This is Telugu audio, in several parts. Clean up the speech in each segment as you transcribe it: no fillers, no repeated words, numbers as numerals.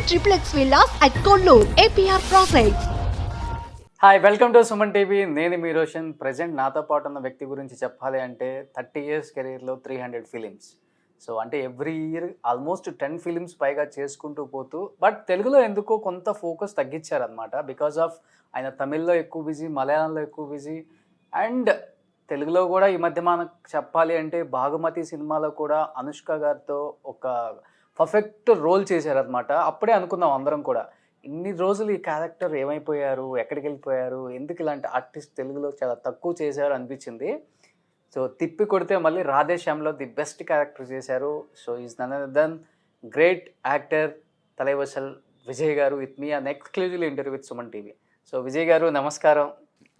triplex villas at Kollur, APR Projects. Hi welcome to Suman TV. నేను మీ రోషన్. ప్రజెంట్ నాతో పాటు ఉన్న వ్యక్తి గురించి చెప్పాలి అంటే 30 years కెరీర్లో 300 ఫిలిమ్స్. సో అంటే ఎవ్రీ ఇయర్ ఆల్మోస్ట్ 10 ఫిలిమ్స్ పైగా చేసుకుంటూ పోతూ, బట్ తెలుగులో ఎందుకో కొంత ఫోకస్ తగ్గించారనమాట. బికాజ్ ఆఫ్ ఆయన తమిళ్లో ఎక్కువ బిజీ, మలయాళంలో ఎక్కువ బిజీ, అండ్ తెలుగులో కూడా ఈ మధ్య మనకు చెప్పాలి అంటే బాగుమతి సినిమాలో కూడా అనుష్క గారితో ఒక పర్ఫెక్ట్ రోల్ చేశారనమాట. అప్పుడే అనుకున్నాం అందరం కూడా, ఇన్ని రోజులు ఈ క్యారెక్టర్ ఏమైపోయారు, ఎక్కడికి వెళ్ళిపోయారు, ఎందుకు ఇలాంటి ఆర్టిస్ట్ తెలుగులో చాలా తక్కువ చేశారు అనిపించింది. సో తిప్పి కొడితే మళ్ళీ రాధేశ్యామ్లో ది బెస్ట్ క్యారెక్టర్ చేశారు. So is none other than great actor Thalaivasal Vijay garu with me an exclusive interview with Suman TV. So Vijay garu నమస్కారం.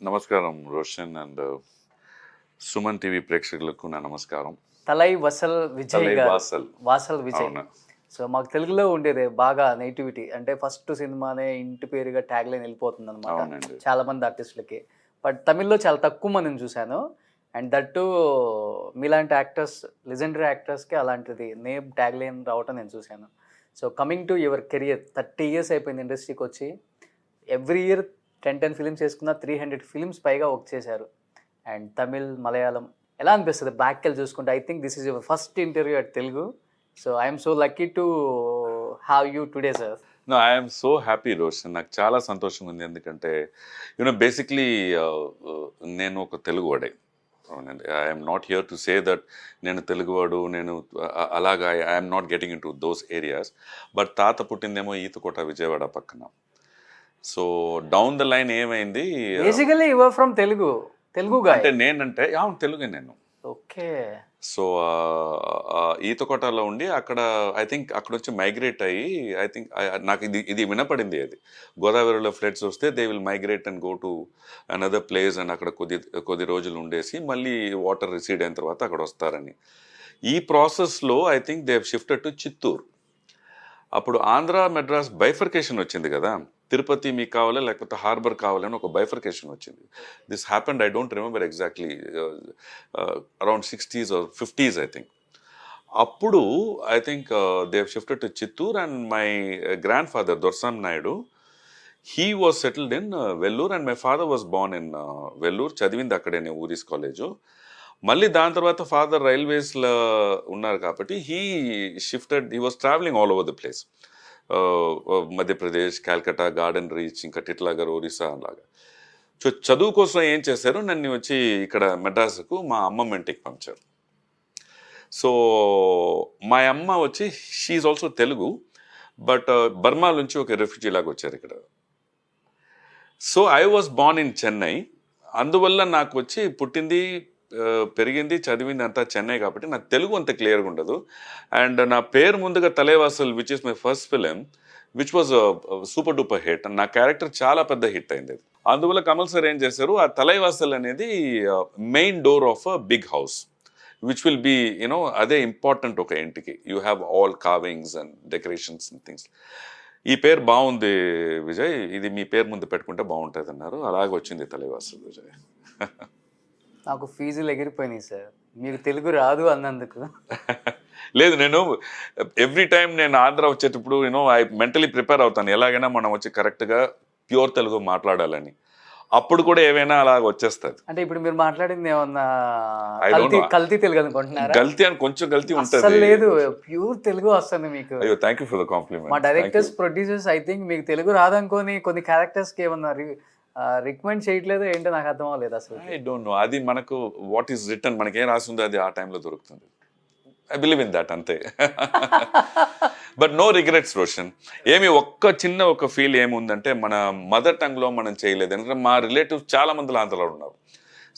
నమస్కారం రోషన్ అండ్ సుమన్ టీవీ ప్రేక్షకులకు నా నమస్కారం. తలైవసల్ విజయ్ గారు, వాసల్ విజయ్. అవునా. సో మాకు తెలుగులో ఉండేది బాగా నెగిటివిటీ, అంటే ఫస్ట్ సినిమానే ఇంటి పేరుగా ట్యాగ్ లైన్ వెళ్ళిపోతుంది అనమాట అవునండి. చాలా మంది ఆర్టిస్టులకి. బట్ తమిళ్లో చాలా తక్కువ మందిని చూశాను, అండ్ దట్టు మీలాంటి యాక్టర్స్, లెజెండరీ యాక్టర్స్కి అలాంటిది నేమ్ ట్యాగ్ లైన్ రావటం నేను చూశాను. So coming to your career, 30 years అయిపోయింది ఇండస్ట్రీకి వచ్చి. ఎవ్రీ ఇయర్ 10 ఫిలిమ్స్ చేసుకున్న 300 ఫిలిమ్స్ పైగా వర్క్ చేశారు. అండ్ తమిళ్, మలయాళం ఎలా అనిపిస్తుంది బ్యాక్ వెళ్ళి చూసుకుంటే? I think this is your first interview at Telugu. So I'm so lucky to have you today sir. No, I'm so happy Roshan. నాకు చాలా సంతోషంగా ఉంది, ఎందుకంటే బేసిక్లీ నేను ఒక తెలుగువాడే. అవునండి. I'm not here to say that నేను తెలుగువాడు, నేను అలాగా I'm not getting in to those areas. But తాత పుట్టిందేమో ఈతకోట విజయవాడ పక్కన. సో డౌన్ ద లైన్ ఏమైంది, basically you are from Telugu guy. అంటే నేనంటే అవును తెలుగే నేను. ఓకే. సో ఈతకోటలో ఉండి అక్కడ ఐ థింక్ అక్కడ వచ్చి మైగ్రేట్ అయ్యి, ఐ థింక్ నాకు ఇది వినపడింది, అది గోదావరిలో ఫ్లడ్స్ వస్తే they will migrate and go to another place and అక్కడ కొద్ది రోజులు ఉండేసి మళ్ళీ వాటర్ రిసీడ్ అయిన తర్వాత అక్కడ వస్తారని. ఈ ప్రాసెస్లో I think they have shifted to Chittoor. అప్పుడు ఆంధ్ర మెడ్రాస్ బైఫర్కేషన్ వచ్చింది కదా, తిరుపతి మీకు కావాలి లేకపోతే హార్బర్ కావాలని ఒక బైఫర్కేషన్ వచ్చింది. This happened, I don't remember exactly, around 60s or 50s I think. అప్పుడు I think they have shifted to Chittoor and my grandfather Dorsam Naidu, he was settled in Vellore and my father was born in Vellore. చదివింది అక్కడే ఊరిస్ కాలేజు. మళ్ళీ దాని తర్వాత ఫాదర్ రైల్వేస్లో ఉన్నారు కాబట్టి he was travelling all over the place. Madhya Pradesh, Calcutta, garden reach, ఇంకా టిట్లాగర్, ఒరిస్సా అలాగా. సో చదువు కోసం ఏం చేశారు, నన్ను వచ్చి ఇక్కడ మెడ్రాస్కు మా అమ్మమ్మ ఇంటికి పంపారు. సో మా అమ్మ వచ్చి she also Telugu, but Burma నుంచి ఒక రెఫ్యూజీ లాగా వచ్చారు ఇక్కడ. So I was born in Chennai. అందువల్ల నాకు వచ్చి పుట్టింది, పెరిగింది, చదివింది అంతా చెన్నై కాబట్టి నాకు తెలుగు అంత క్లియర్గా ఉండదు. అండ్ నా పేరు ముందుగా Thalaivasal, which is my first film, which was super duper hit. నా క్యారెక్టర్ చాలా పెద్ద హిట్ అయింది. అందువల్ల కమల్ సార్ ఏం చేశారు, ఆ తలైవాసల్ అనేది main door of a big house which will be అదే ఇంపార్టెంట్ ఒక ఇంటికి. You have all carvings and decorations and things. ఈ పేరు బాగుంది విజయ్, ఇది మీ పేరు ముందు పెట్టుకుంటే బాగుంటుంది అన్నారు. అలాగే వచ్చింది తలైవాసల్ విజయ్. నాకు ఫీజులు ఎగిరిపోయినాయి సార్, మీకు తెలుగు రాదు అన్నందుకు. లేదు, నేను ఎవ్రీ టైం నేను ఆంధ్ర వచ్చేటప్పుడు ఐ మెంటలీ ప్రిపేర్ అవుతాను, ఎలాగైనా మనం వచ్చి కరెక్ట్గా ప్యూర్ తెలుగు మాట్లాడాలని. అప్పుడు కూడా ఏవైనా అలా వచ్చేస్తుంది. అంటే ఇప్పుడు మీరు మాట్లాడింది ఏమన్నా కల్తీ తెలుగు అనుకుంటున్నారా? గల్తీ అని కొంచెం గల్తీ ఉంటుంది. లేదు, ప్యూర్ తెలుగు వస్తుంది మీకు. అయ్యో, thank you for the complement. మా డైరెక్టర్స్, ప్రొడ్యూసర్స్ ఐ థింక్ మీకు తెలుగు రాదనుకొని కొన్ని క్యారెక్టర్స్కి ఏమన్నా రికమెండ్ చేయట్లేదు ఏంటో నాకు అర్థం అవ్వలేదు అసలు. ఐ డోంట్ నో, అది మనకు వాట్ ఈస్ రిటర్న్, మనకి ఏం రాసిందో అది ఆ టైంలో దొరుకుతుంది. ఐ బిలీవ్ ఇన్ దట్, అంతే. But no regrets Roshan. ఒక్క చిన్న ఒక ఫీల్ ఏముందంటే, మన మదర్ టంగ్లో మనం చేయలేదు. ఎందుకంటే మా రిలేటివ్స్ చాలా మంది ఆంధ్రలో ఉన్నారు.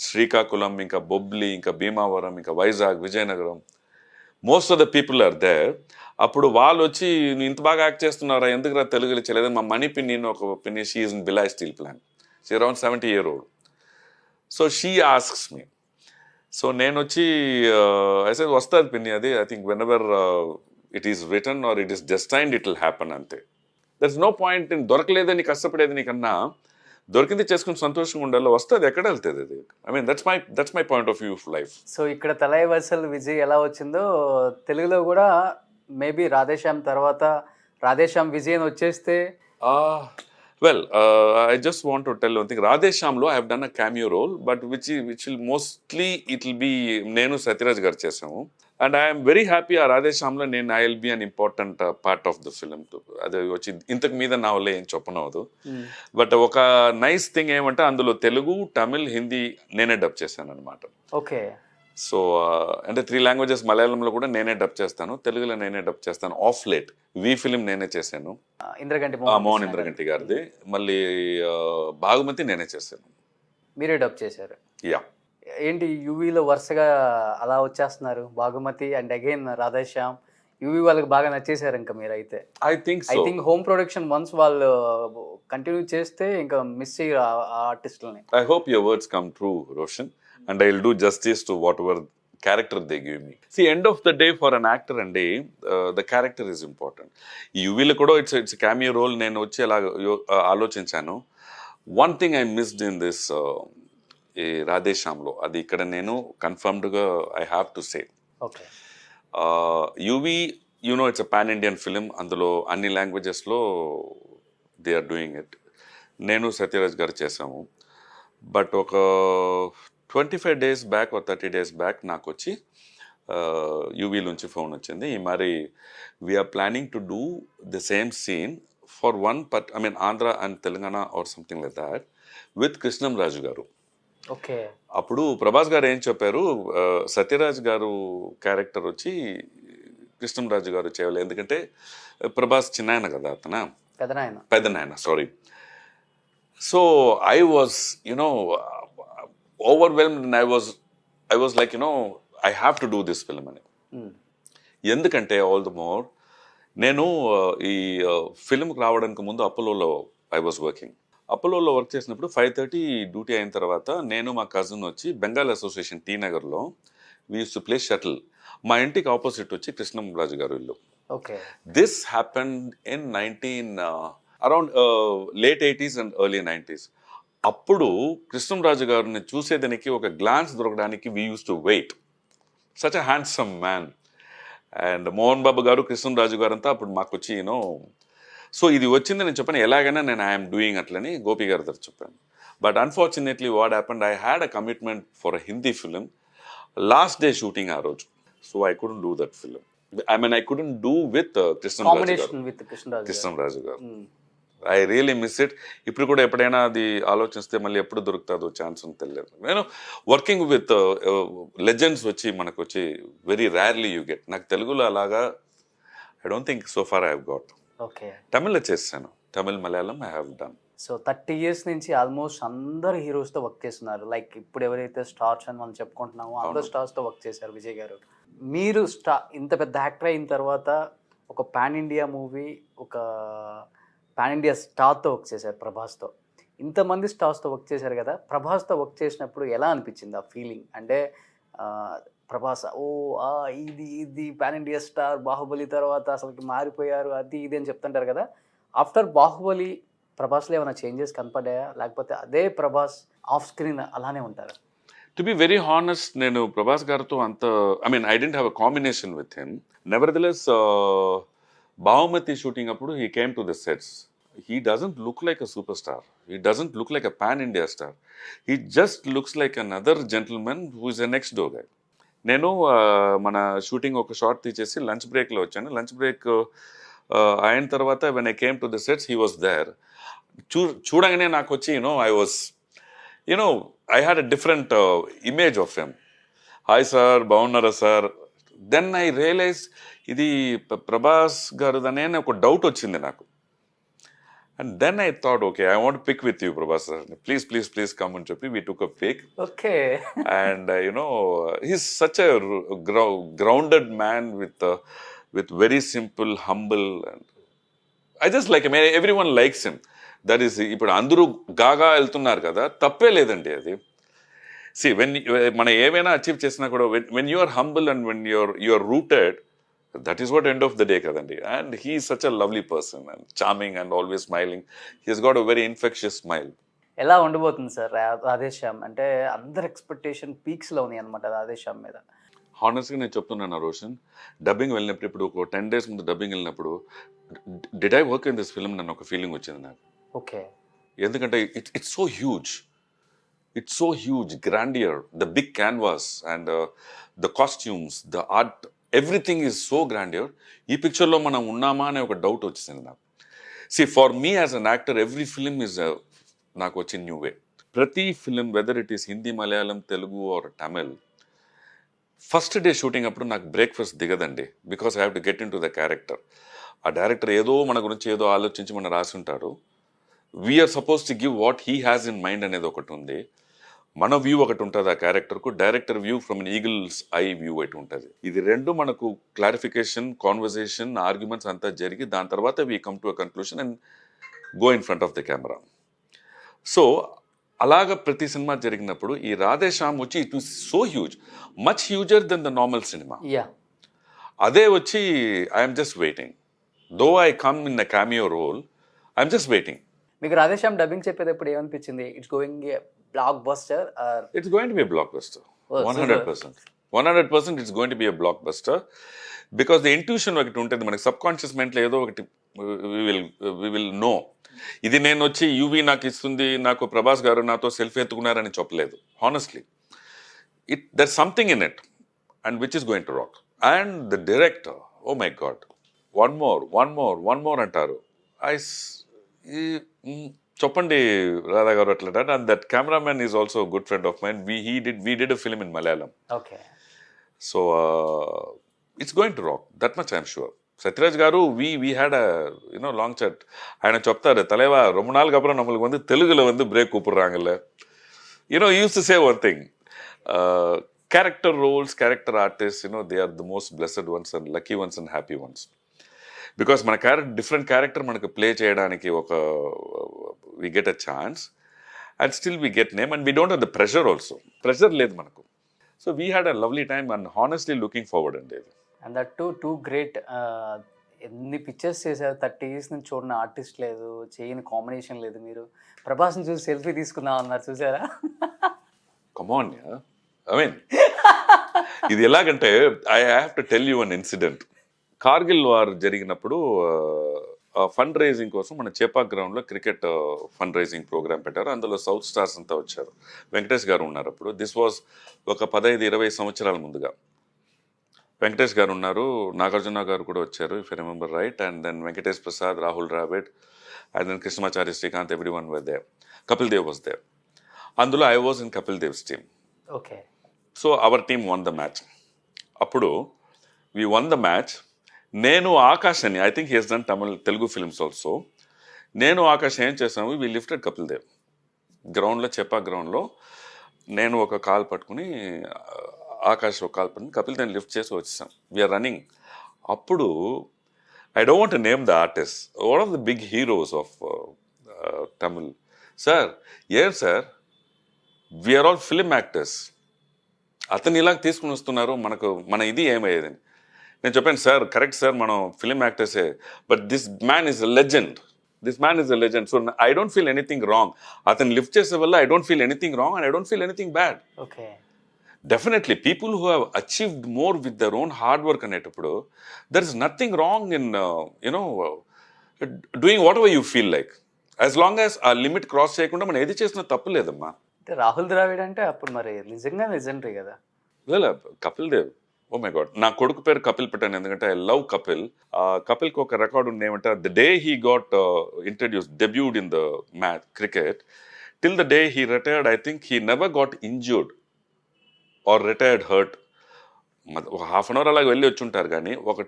శ్రీకాకుళం, ఇంకా బొబ్లీ, ఇంకా భీమావరం, ఇంకా Vizag, Vizianagaram, most of the people are there. అప్పుడు వాళ్ళు వచ్చి నువ్వు ఇంత బాగా యాక్ట్ చేస్తున్నారా, ఎందుకు రా తెలుగులో చేయలేదు. మా మణి పిన్ని ఒక పిన్ని, she is in Bhilai steel plant, she around 70-year-old. So she asks me. So నేను వచ్చి ఐ సెడ్ వస్తుంది పిన్ని, అది I think whenever it is written or it is destined it will happen, అంతే. There is no point in దొరకలేదని కష్టపడేది నీకన్నా దొరికింది చేసుకుని సంతోషంగా ఉండాలి, వస్తుంది, ఎక్కడ వెళ్తుంది అది. I mean that's my point of view of life. So ఇక్కడ తలైవసల్ విజయ్ ఎలా వచ్చిందో తెలుగులో కూడా మేబీ రాధేశ్యామ్ తర్వాత రాధేశ్యామ్ విజయన్ వచ్చేస్తే Well, I just want to tell one thing. Radheshamlo, I have done a cameo role, but which will mostly it will be Nenu Satyaraj garu chesamu. And I am very happy ఆ రాధేశ్యామ్లో నేను I will be an important part of the film. అది వచ్చి ఇంతకు మీద నా వల్ల ఏం చెప్పనవదు. బట్ ఒక నైస్ థింగ్ ఏమంటే అందులో తెలుగు, తమిళ్, హిందీ నేనే డబ్ చేశాను అనమాట. ఓకే. సో అంటే 3 లాంగ్వేజెస్, మలయాళంలో కూడా నేనే డబ్ చేస్తాను, తెలుగులో నేనే డబ్ చేస్తాను. ఆఫ్ లేట్ వి ఫిలిం నేనే చేశాను, మోహన్ ఇంద్రగంటి గారిది. మళ్ళీ బాగుమతి నేనే చేశాను. మీరే డబ్ చేశారు? యా. ఏంటి యూవీలో వరుసగా అలా వచ్చేస్తున్నారు, బాగుమతి అండ్ అగైన్ రాధేశ్యామ్. యూవీ వాళ్ళకి బాగా నచ్చేసారు ఇంకా మీరు అయితే. I think home production once వాళ్ళు కంటిన్యూ చేస్తే ఇంకా మిస్ చేయరు ఆ ఆర్టిస్టులని. I hope your words come true, Roshan, and I'll do justice to whatever character they give me. See, end of the day for an actor and day, the character is important. You will kudo it's a cameo role nenu vachi ala ఆలోచించాను. One thing I missed in this రాధేశ్యామ్లో, అది ఇక్కడ నేను కన్ఫర్మ్డ్గా I have to say, okay, UV it's a pan Indian film. అందులో అన్ని లాంగ్వేజెస్లో దే ఆర్ డూయింగ్ ఇట్. నేను సత్యరాజ్ గారు చేసాము. బట్ ఒక 25 days back or 30 days back నాకు వచ్చి యూవీ నుంచి ఫోన్ వచ్చింది, ఈ మరి we're planning to do the same scene for one Andhra and Telangana or something like that with Krishnam Raju garu. Okay. అప్పుడు ప్రభాస్ గారు ఏం చెప్పారు, సత్యరాజ్ గారు క్యారెక్టర్ వచ్చి కృష్ణం రాజు గారు చేయాలి, ఎందుకంటే ప్రభాస్ చిన్నాయన కదా, అతన పెద్దనాయన, sorry. So I was overwhelmed and I was like, I have to do this film అని. ఎందుకంటే ఆల్ ద మోర్ నేను ఈ ఫిల్మ్కి రావడానికి ముందు అపోలోలో ఐ వాజ్ వర్కింగ్. అపోలోలో వర్క్ చేసినప్పుడు 5:30 డ్యూటీ అయిన తర్వాత నేను మా కజిన్ వచ్చి బెంగాల్ అసోసియేషన్ టీ నగర్లో we use to play shuttle. మా ఇంటికి ఆపోజిట్ వచ్చి కృష్ణం రాజు గారు ఇల్లు. This happened in around late 80s and early 90s. అప్పుడు కృష్ణంరాజు గారిని చూసేదానికి ఒక glance దొరకడానికి we use to wait. Such a handsome man. And Mohan Babu గారు, కృష్ణంరాజు గారు అంతా అప్పుడు మాకు వచ్చి సో ఇది వచ్చింది నేను చెప్పాను, ఎలాగైనా నేను ఐఎమ్ డూయింగ్ అట్లని గోపి గారి దగ్గర చెప్పాను. But unfortunately what happened, I had a commitment for a Hindi film, last day shooting ఆ రోజు. So I couldn't do that film. I couldn't do with Krishnamraju గారు. I really miss it. ఇప్పుడు కూడా ఎప్పుడైనా అది ఆలోచిస్తే మళ్ళీ ఎప్పుడు దొరుకుతుందో ఛాన్స్ అని తెలియదు. నేను వర్కింగ్ విత్ లెజెండ్స్ వచ్చి మనకు వచ్చి వెరీ రేర్లీ యూ గెట్. నాకు తెలుగులో అలాగా I don't think so far I have got. Okay. తమిళ్లో చేస్తాను, Tamil, Malayalam I have done. So 30 years నుంచి ఆల్మోస్ట్ అందరు హీరోస్తో వర్క్ చేస్తున్నారు. లైక్ ఇప్పుడు ఎవరైతే స్టార్స్ అని మనం చెప్పుకుంటున్నామో అందరు స్టార్స్తో వర్క్ చేశారు విజయ్ గారు. మీరు ఇంత పెద్ద యాక్టర్ అయిన తర్వాత ఒక పాన్ ఇండియా మూవీ, ఒక పాన్ ఇండియా స్టార్తో వర్క్ చేశారు ప్రభాస్తో. ఇంతమంది స్టార్స్తో వర్క్ చేశారు కదా, ప్రభాస్తో వర్క్ చేసినప్పుడు ఎలా అనిపించింది ఆ ఫీలింగ్? అంటే ప్రభాస్ ఇది పాన్ ఇండియా స్టార్, బాహుబలి తర్వాత అసలుకి మారిపోయారు, అది ఇది అని చెప్తుంటారు కదా. ఆఫ్టర్ బాహుబలి ప్రభాస్లో ఏమైనా చేంజెస్ కనపడ్డాయా, లేకపోతే అదే ప్రభాస్ ఆఫ్ స్క్రీన్ అలానే ఉంటారా? టు బి వెరీ హానెస్ట్, నేను ప్రభాస్ గారితో అంత I didn't have a combination with him. Nevertheless Bhaagamathie shooting అప్పుడు he came to the sets. He doesn't look like a superstar. He doesn't look like a pan-India star. He just looks like another gentleman who is a next door guy. నేను మన షూటింగ్ ఒక షార్ట్ తీసేసి లంచ్ బ్రేక్లో వచ్చాను. లంచ్ బ్రేక్ అయిన తర్వాత when I came to the sets he was there. చూడగానే నాకు వచ్చి I had a different image of him. Hi sir, బాగున్నారా సార్? దెన్ ఐ రియలైజ్ ఇది ప్రభాస్ గారుదనే ఒక డౌట్ వచ్చింది నాకు. And then I thought, okay, I want to pick with you, Prabhas. Please come and choppi. We took a pic. Okay. And he's such a grounded man with very simple, humble, and I just like him. Everyone likes him. That is, ఇప్పుడు అందరూ గాగా వెళ్తున్నారు కదా, తప్పే లేదండి అది. See, when మనం ఏమైనా అచీవ్ చేసినా కూడా when you are humble and when you are rooted, that is what end of the day kadandi. And he is such a lovely person and charming and always smiling. He has got a very infectious smile. ఎలా ఉండబోతుంది సార్ రాధేశ్యామ్? అంటే అందరు ఎక్స్పెక్టేషన్ పీక్స్లో ఉన్నాయి అనమాట రాధేశ్యామ్ మీద. హానెస్ట్గా నేను చెప్తున్నాను రోషన్, డబ్బింగ్ వెళ్ళినప్పుడు ఇప్పుడు ఒక 10 days ముందు డబ్బింగ్ వెళ్ళినప్పుడు did I work in this film నన్ను ఒక ఫీలింగ్ వచ్చింది నాకు. ఓకే. ఎందుకంటే it's so huge, it's so huge, grandeur, the big canvas and the costumes, the art, everything is so grandeur. ఈ పిక్చర్లో మనం ఉన్నామా అనే ఒక డౌట్ వచ్చింది నాకు. See for me as an actor every film is నాకు వచ్చిన న్యూ వే. ప్రతి film whether it is Hindi, Malayalam, Telugu or Tamil, first day shooting అప్పుడు నాకు బ్రేక్ఫాస్ట్ దిగదండి. Because I have to get in to the character. ఆ డైరెక్టర్ ఏదో మన గురించి ఏదో ఆలోచించి మన రాసి ఉంటాడు. We're suppose to give what he has in mind అనేది ఒకటి ఉంది. మన వ్యూ ఒకటి ఉంటుంది ఆ క్యారెక్టర్కు, director view from an angles I view ఒకటి ఉంటుంది. ఇది రెండు మనకు క్లారిఫికేషన్, కాన్వర్జేషన్, ఆర్గ్యుమెంట్స్ అంతా జరిగి దాని తర్వాత we come to a conclusion and go in front of the camera. So అలాగ ప్రతి సినిమా జరిగినప్పుడు ఈ రాధేశ్యామ్ వచ్చి it was so huge, much హ్యూజర్ then the normal cinema. అదే వచ్చి I'm just waiting. Though I come in a cameo role, I'm just waiting. మీకు రాధేశ్యామ్ డబ్బింగ్ చెప్పేటప్పుడు ఏమనిపించింది? It's going block buster? It's going to B block buster 100%. It's going to B block buster because the intuition ఒకటి ఉంటుంది మనకి, సబ్ కాన్షియస్ మెంట్లో ఏదో ఒకటి వి విల్ నో. ఇది నేను వచ్చి యూవీ నాకు ఇస్తుంది, నాకు ప్రభాస్ గారు నాతో సెల్ఫీ ఎత్తుకున్నారని చెప్పలేదు. Honestly there something in it and which is going to rock. And the director, oh my god, one more అంటారు. చెప్పండి రాధా గారు అట్లా. And that cameraman is also good friend of mine. We did a film in Malayalam. Okay. So it's going to rock, that much I'm sure. Sathyaraj garu we had you know long chat. ఆయన చెప్తారు, தலைவா ரொம்ப நாளுக்கு அப்புறம் நம்மளுக்கு வந்து தெலுங்குல வந்து பிரேக் கூப்பிடுறாங்கல்ல. You know use to say one thing, character roles, character artist, you know they are the most blessed ones and lucky ones and happy ones. Because మన డిఫరెంట్ క్యారెక్టర్ మనకు ప్లే చేయడానికి ఒక we get a chance and still we get name and we don't have the pressure also. Pressure లేదు మనకు. So we had a lovely time and honestly looking forward అండి. And that two great. ఎన్ని పిక్చర్స్ చేశారు, 30 years నుంచి చూడని ఆర్టిస్ట్ లేదు, చేయని కాంబినేషన్ లేదు. మీరు ప్రభాస్ని చూసి సెల్ఫీ తీసుకుందాం అన్నారు, చూసారా? కమాన్, ఐ మీన్ ఇది ఎలాగంటే I have to tell you an incident. Kargil war జరిగినప్పుడు ఫండ్ రైజింగ్ కోసం మన చేపాక్ గ్రౌండ్లో క్రికెట్ ఫండ్ రైజింగ్ ప్రోగ్రామ్ పెట్టారు. అందులో సౌత్ స్టార్స్ అంతా వచ్చారు. వెంకటేష్ గారు ఉన్నారు అప్పుడు. దిస్ వాజ్ ఒక 15-20 సంవత్సరాల ముందుగా. వెంకటేష్ గారు ఉన్నారు, నాగార్జున గారు కూడా వచ్చారు, if I remember right. And then Venkatesh Prasad, Rahul Dravid, and then Krishnamachari, Srikanth, everyone were there. Kapil Dev was there. అందులో I was in Kapil Dev's team. Okay. So our team won the match. అప్పుడు వి వన్ ద మ్యాచ్. నేను ఆకాష్ అని, I think he has done Telugu films also. నేను ఆకాష్ ఏం చేసాము, వి లిఫ్టెడ్ కపిల్ దేవ్ గ్రౌండ్లో, చెప్పా గ్రౌండ్లో. నేను ఒక కాల్ పట్టుకుని, ఆకాష్ ఒక కాల్ పట్టుకుని కపిల్ దేవ్ లిఫ్ట్ చేసి వచ్చేసాం. We are running. అప్పుడు I don't want to name the artist, one of the big heroes of Tamil. Sir ఏం sir, we are all film actors, అతను ఇలాగ తీసుకుని వస్తున్నారు, మన ఇది ఏమయ్యేదని. నేను చెప్పాను, సార్ కరెక్ట్ సార్, మనం ఫిలిం యాక్టర్సే, but this man is a legend. So I don't feel anything wrong. అతను లిఫ్ట్ చేసే వల్ల I don't feel anything wrong and I don't feel anything bad. Okay. Definitely people who have achieved more with their own hard work అనేటప్పుడు there is nothing wrong in you know doing whatever you feel like, as long as ఆ లిమిట్ క్రాస్ చేయకుండా మనం ఏది చేసినా తప్పు లేదమ్మా. అంటే రాహుల్ ద్రావిడ్ అంటే అప్పుడు మరి నిజంగా లెజెండరీ కదా. Kapil Dev, oh my god, నా కొడుకు పేరు కపిల్ పెట్టాను ఎందుకంటే ఐ లవ్ కపిల్. కపిల్కి ఒక రికార్డ్ ఉంది ఏమంటే, the day he got introduce, debuted in the match cricket, till the day he retired, I think he never got injured or retired hurt. ఒక హాఫ్ అన్ అవర్ అలాగ వెళ్ళి వచ్చి ఉంటారు, కానీ ఒక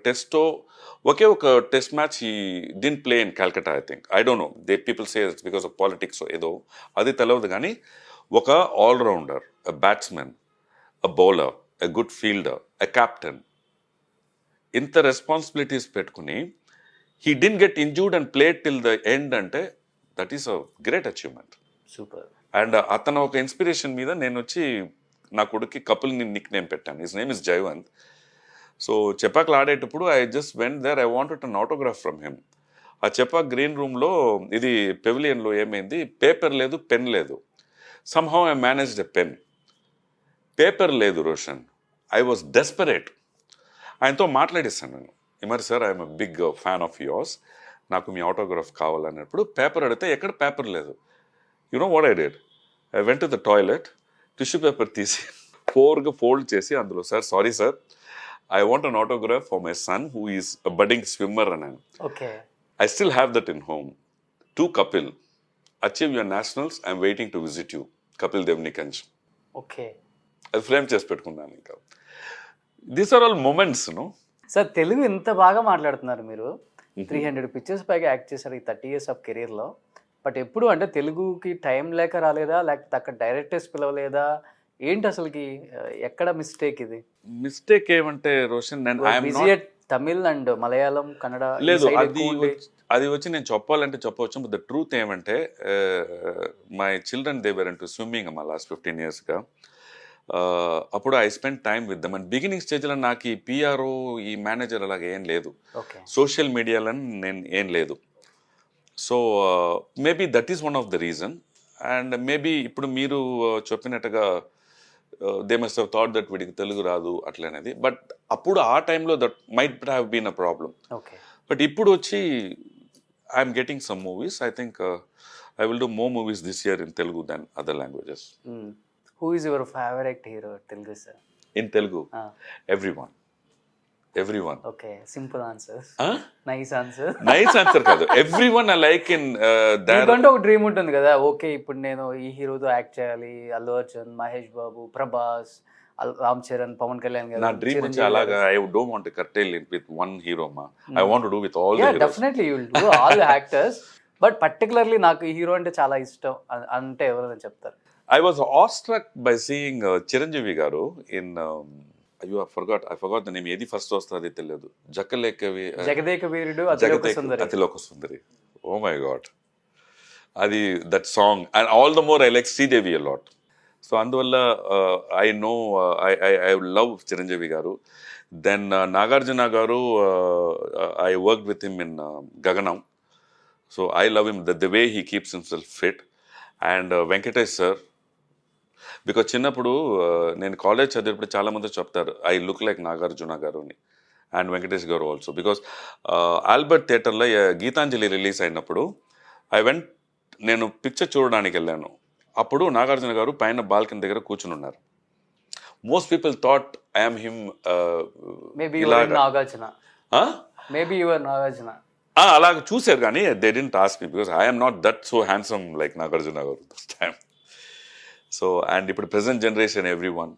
ఒకే ఒక test match he didn't play in Calcutta. I think, I don't know, they people say it's because of politics ఏదో, అది తెలియదు. కానీ ఒక allrounder, a batsmen, a bowler, a good fielder, a captain, ఇంత రెస్పాన్సిబిలిటీస్ పెట్టుకుని he didn't get injured and play till the end అంటే that is a great achievement. Super. And అతను ఒక ఇన్స్పిరేషన్ మీద నేను వచ్చి నా కొడుక్కి కపుల్ని నిక్ నేమ్ పెట్టాను. His name is Jayavanth. So చెపాక్లు ఆడేటప్పుడు I just went there, I wanted an autograph from him. ఆ చెపాక్ గ్రీన్ రూమ్లో, ఇది పెవిలియన్లో ఏమైంది, పేపర్ లేదు, పెన్ లేదు. Somehow I managed a pen. Paper లేదు రోషన్, ఐ వాజ్ డెస్పరేట్. ఆయనతో మాట్లాడేస్తాను నేను, మరి sir I'm big fan of yours, నాకు మీ ఆటోగ్రాఫ్ కావాలన్నప్పుడు పేపర్ అడిగితే ఎక్కడ పేపర్ లేదు. You know what I did? I went to the toilet, tissue paper తీసి ఫోర్గా ఫోల్డ్ చేసి అందులో, sir sorry sir, I want an autograph for my son who is a budding swimmer అన్నాను. Okay. I still have that in home. To Kapil, achieve your nationals, I'm waiting to visit you. Kapil Dev Nikanj. Okay. అది ఫ్రేమ్ చేసి పెట్టుకున్నాను ఇంకా. These are all moments, no. Sir Telugu ఇంత బాగా మాట్లాడుతున్నారు మీరు, 300 పిక్చర్స్ పైగా యాక్ట్ చేశారు ఈ 30 years ఆఫ్ కెరీర్లో. బట్ ఎప్పుడు అంటే తెలుగుకి టైం లేక రాలేదా, లేకపోతే అక్కడ డైరెక్టర్స్ పిలవలేదా, ఏంటి అసలుకి ఎక్కడ మిస్టేక్ ఇది? మిస్టేక్ ఏమంటే Roshan, busy at Tamil and Malayalam, Kannada లేదు, అది వచ్చి నేను చెప్పాలంటే చెప్పవచ్చు. బట్ ద ట్రూత్ ఏమంటే, my children they were into swimming మా లాస్ట్ 15 yearsగా. అప్పుడు I spend time with them. And beginning స్టేజ్లో నాకు ఈ పిఆర్ఓ, ఈ మేనేజర్ అలాగే ఏం లేదు, సోషల్ మీడియాలో నేను ఏం లేదు. So maybe that is one of the reason. And maybe ఇప్పుడు మీరు చెప్పినట్టుగా they must have thought that వీడికి తెలుగు రాదు అట్లా అనేది. బట్ అప్పుడు ఆ టైంలో that might have been a problem. But ఇప్పుడు వచ్చి I'm getting some movies. I think I will do more movies this year in Telugu than other languages. Who is your favourite hero Telugu sir? In Telugu everyone. Okay, simple answer. Nice answer. Nice answer కాదు, ఎవ్రీవన్ ఐ లైక్. ఇన్ దాంట్లో ఒక డ్రీమ్ ఉంటుంది కదా, ఓకే ఇప్పుడు నేను ఈ హీరోతో యాక్ట్ చేయాలి, అల్లు అర్జున్, మహేష్ బాబు, ప్రభాస్, రామ్ చరణ్, పవన్ కళ్యాణ్ గారు. నా డ్రీమ్ వచ్చి అలాగా. I don't want to curtail with one hero మా. I want to do with all the heroes. Definitely you will do all the actors. But particularly నాకు ఈ హీరో అంటే చాలా ఇష్టం అంటే ఎవరైనా చెప్తారు? I was awestruck by seeing Chiranjeevi garu in I forgot the name. Edi first vastadi telledu. Jagadeka Veerudu Atiloka Sundari. Oh my god. Adi that song, and all the more I like Sridevi a lot. So anduvalla I know I love Chiranjeevi garu. Then Nagarjuna garu, I worked with him in Gaganam. So I love him, the way he keeps himself fit. And Venkatesh sir, because చిన్నప్పుడు నేను కాలేజ్ చదివేటప్పుడు చాలామంది చెప్తారు ఐ లుక్ లైక్ నాగార్జున గారు అని, అండ్ వెంకటేష్ గారు ఆల్సో. బికాజ్ ఆల్బర్ట్ థియేటర్లో గీతాంజలి రిలీజ్ అయినప్పుడు నేను పిక్చర్ చూడడానికి వెళ్ళాను. అప్పుడు నాగార్జున గారు పైన బాల్కనీ దగ్గర కూర్చుని ఉన్నారు. Most people thought I'm him. అలాగ చూశారు కానీ they didn't ask me, because I'm not that so handsome like Nagarjuna garu this time. So and ఇప్పుడు present generation everyone,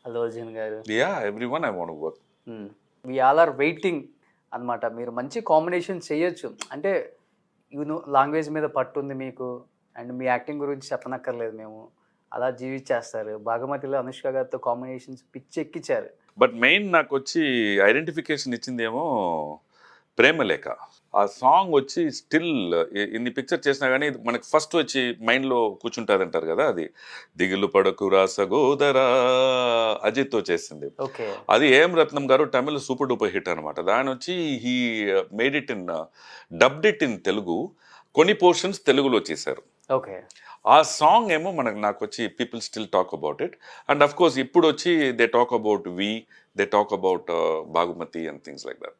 Allu Arjun garu, everyone I want to work. We all are waiting అన్నమాట. మీరు మంచి కాంబినేషన్ చేయొచ్చు అంటే, లాంగ్వేజ్ మీద పట్టు ఉంది మీకు, అండ్ మీ యాక్టింగ్ గురించి చెప్పనక్కర్లేదు, మేము అలా జీవించేస్తారు. భాగమతిలో అనుష్క గారితో కాంబినేషన్స్ పిచ్చి ఎక్కించారు. బట్ మెయిన్ నాకు వచ్చి ఐడెంటిఫికేషన్ ఇచ్చిందేమో ప్రేమలేఖ. ఆ సాంగ్ వచ్చి స్టిల్ ఇన్ని పిక్చర్ చేసినా కానీ మనకి ఫస్ట్ వచ్చి మైండ్లో కూర్చుంటుంది అంటారు కదా, అది దిగులు పడకు రాసగోదరా అజిత్తో చేసింది. అది ఏం రత్నం గారు తమిళ్ సూపర్ డూపర్ హిట్ అనమాట. దాని వచ్చి he made it in dubbed it in Telugu, కొన్ని పోర్షన్స్ తెలుగులో చేశారు. ఆ సాంగ్ ఏమో నాకు వచ్చి people still talk about it. And of course ఇప్పుడు వచ్చి they talk about they talk about Bhaagamathie and things like that.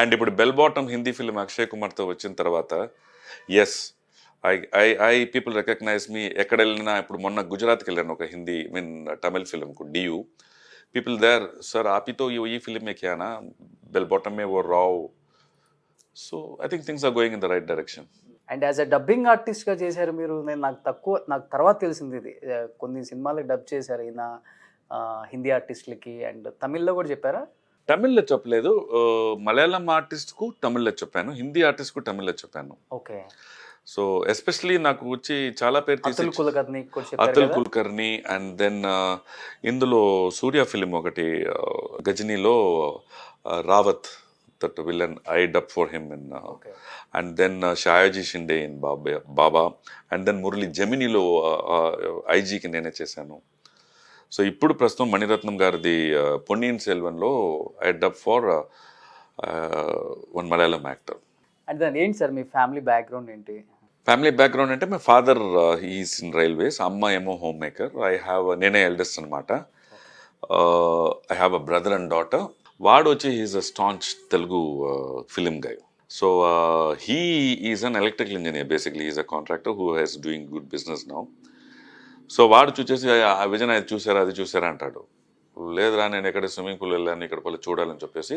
And ఇప్పుడు bell bottom Hindi film Akshay కుమార్తో వచ్చిన తర్వాత yes I people recognise me. ఎక్కడ వెళ్ళినా, ఇప్పుడు మొన్న గుజరాత్కి వెళ్ళాను ఒక హిందీ తమిళ్ ఫిల్మ్కు డియూ. పీపుల్ దేర్ సర్ ఆపితో ఈ ఫిల్మ్ మే క్యా నా బెల్ బాటమ్ మే ఓ రావ్. So I think things are going in the right direction. And as a dubbing ఆర్టిస్ట్గా చేశారు మీరు. నాకు తర్వాత తెలిసింది ఇది, కొన్ని సినిమాలకు డబ్ చేశారు ఈయన హిందీ ఆర్టిస్టులకి, అండ్ తమిళ్లో కూడా చెప్పారా? తమిళ్లో చెప్పలేదు, మలయాళం ఆర్టిస్ట్కు తమిళ్లో చెప్పాను, హిందీ ఆర్టిస్ట్కు తమిళ్లో చెప్పాను. ఓకే. సో ఎస్పెషలీ నాకు వచ్చి చాలా పేరు తీసి అతుల్ కుల్కర్ని, అండ్ దెన్ ఇందులో సూర్య ఫిలిం ఒకటి గజనీలో Rawat, that villain I dubbed for him in and then Shayaji Shinde in Baba, and then Murali Gemini-lo IG ki nene chesanu. So ippudu prastham Maniratnam gardi Ponniyin Selvan-lo I dubbed for one Malayalam actor. And then ఏంటి సార్ మీ ఫ్యామిలీ బ్యాక్గ్రౌండ్ ఏంటి? ఫ్యామిలీ బ్యాక్గ్రౌండ్ అంటే my father is in railways, అమ్మ ఏమో హోమ్ మేకర్, ఐ హ్యావ్ నేనే ఎల్డెస్ట్ అనమాట. I have a brother and daughter. వాడు వచ్చి he's a staunch Telugu film guy. So he is an electrical engineer, basically is a contractor who he's doing good business now. So వాడు చూసేసి ఆ విజన్ అది చూసారా అంటాడు. లేదురా, నేను ఎక్కడ స్విమ్మింగ్ పూల్ వెళ్ళాను, ఇక్కడ పళ్ళు చూడాలని చెప్పేసి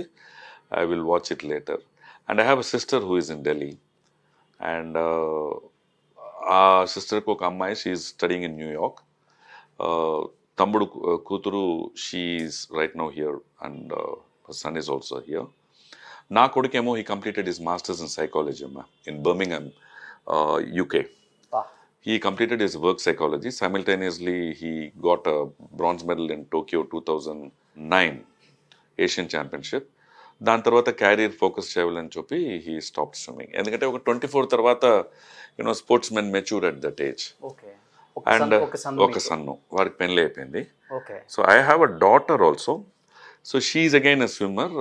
I will watch it later. And I have a sister who is in Delhi. And ఆ సిస్టర్కి ఒక అమ్మాయి, she is studying in New York. తమ్ముడు కూతురు, she is right now here and son is also here. నా కొడుకేమో he completed his masters in psychology in Birmingham, UK. He completed his work psychology. Simultaneously, he got a bronze medal in Tokyo 2009 Asian Championship. దాని తర్వాత క్యారియర్ ఫోకస్ చేయాలని చెప్పి హీ స్టాప్ స్విమ్మింగ్. ఎందుకంటే ఒక 24 తర్వాత sports men mature at that age. And ఒక సన్ను, వాడికి పెళ్ళి అయిపోయింది. So I have a daughter also. So she again a swimmer.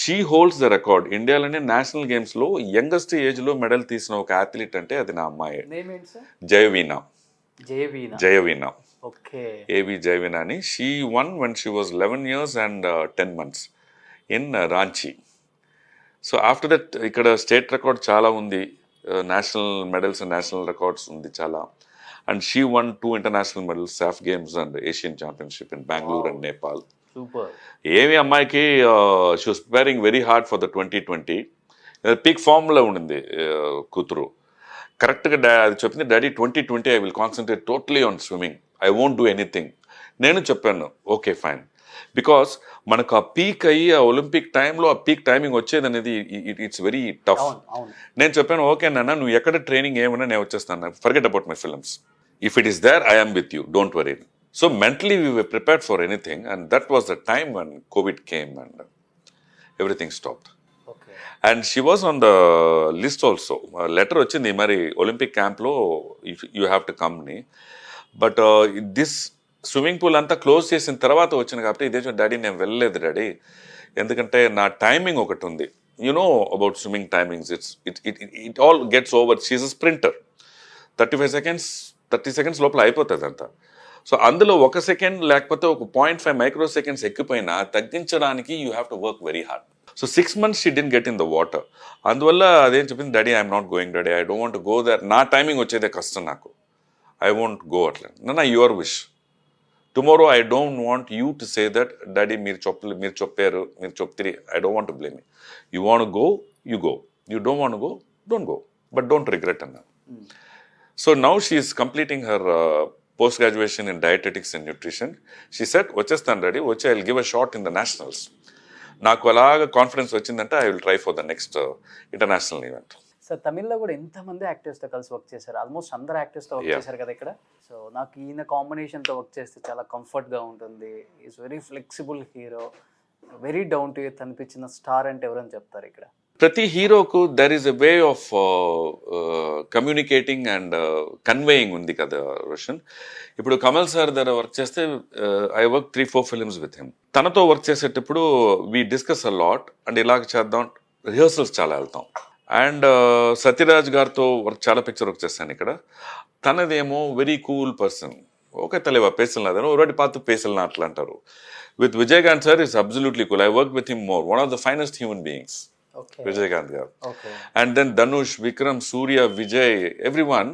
She holds the record ఇండియాలోనే నేషనల్ గేమ్స్లో యంగెస్ట్ ఏజ్లో మెడల్ తీసిన ఒక అథ్లీట్ అంటే అది నా అమ్మాయి, జయవీనా. ఏవి జయవీనా అని. She won when she was 11 years and 10 months in Ranchi. So after that ఇక్కడ స్టేట్ రికార్డ్ చాలా ఉంది, national medals and national records ఉంది చాలా. And she won 2 international medals, SAF Games and Asian Championship in Bangalore and Nepal. ఏమి అమ్మాయికి she was preparing very hard for the 2020. Peak ఫామ్లో ఉండింది కూతురు. కరెక్ట్గా అది చెప్పింది, daddy 2020 I will concentrate totally on swimming, I won't do anything. నేను చెప్పాను ఓకే ఫైన్, బికాస్ మనకు ఆ పీక్ అయ్యి ఆ ఒలింపిక్ టైంలో ఆ పీక్ టైమింగ్ వచ్చేది అనేది ఇట్స్ వెరీ టఫ్. నేను చెప్పాను ఓకే నాన్న, నువ్వు ఎక్కడ ట్రైనింగ్ ఏమన్నా నేను వచ్చేస్తాను, forget about my films, if it is there I am with you, don't worry. So mentally we were prepared for anything, and that was the time when COVID came and everything stopped. And she was on the list also. Letter ochindi mari Olympic camp lo you have to come ni. But this swimming pool anta close chesin tarvata vachina kabatti ide daddy nenu velledu daddy, endukante na timing okati undi. You know about swimming timings, it all gets over. She is a sprinter, 30 seconds లోపల అయిపోతుంది అంతా. సో అందులో 1 second లేకపోతే ఒక 0.5 microseconds ఎక్కిపోయినా తగ్గించడానికి you have to work very hard. So 6 months she didn't get in the water. అందువల్ల అదేం చెప్పింది, daddy I'm not going daddy, I don't want go there, నా టైమింగ్ వచ్చేదే కష్టం నాకు, ఐ వోంట్ గో అట్లా. నా your wish, tomorrow I don't want you to say that daddy మీరు చెప్పారు మీరు చెప్తిరి, I don't want blame you want go, you go, you don't want go, don't go, but don't regret అన్నా. So now she is completing her post graduation in dietetics and nutrition. She said వచ్చేస్తాను డాడీ, వచ్చి I will give a shot in the nationals. నాకు అలాగా కాన్ఫిడెన్స్ వచ్చిందంటే I will try for the next international event. Sir తమిళ్లో కూడా ఎంతమంది యాక్టర్స్తో కలిసి వర్క్ చేశారు, ఆల్మోస్ట్ అందరు యాక్టర్స్తో వర్క్ చేశారు కదా ఇక్కడ. సో నాకు ఈయన కాంబినేషన్తో వర్క్ చేస్తే చాలా కంఫర్ట్గా ఉంటుంది. Is very flexible hero, very down to earth అనిపించిన స్టార్ అంటే ఎవరని చెప్తారు ఇక్కడ? ప్రతి హీరోకు there is a way of communicating and conveying ఉంది కదా రోషన్. ఇప్పుడు కమల్ సార్ దగ్గర వర్క్ చేస్తే I work 3-4 films with him. తనతో వర్క్ చేసేటప్పుడు we discuss a lot and ఇలాగ చేద్దాం, రిహర్సల్స్ చాలా వెళ్తాం. అండ్ సత్యరాజ్ గారితో వర్క్ చాలా పిక్చర్ వర్క్ చేస్తాను ఇక్కడ. తనదేమో వెరీ కూల్ పర్సన్, ఓకే తెలియవా పేసల్నాథను ఒకటి పాత పేసల్నా అట్లా అంటారు. With Vijayakanth sir is absolutely cool, I work with him more, one of the finest human beings. Vijaykanth garu. And then Dhanush, Vikram, Surya, Vijay, everyone,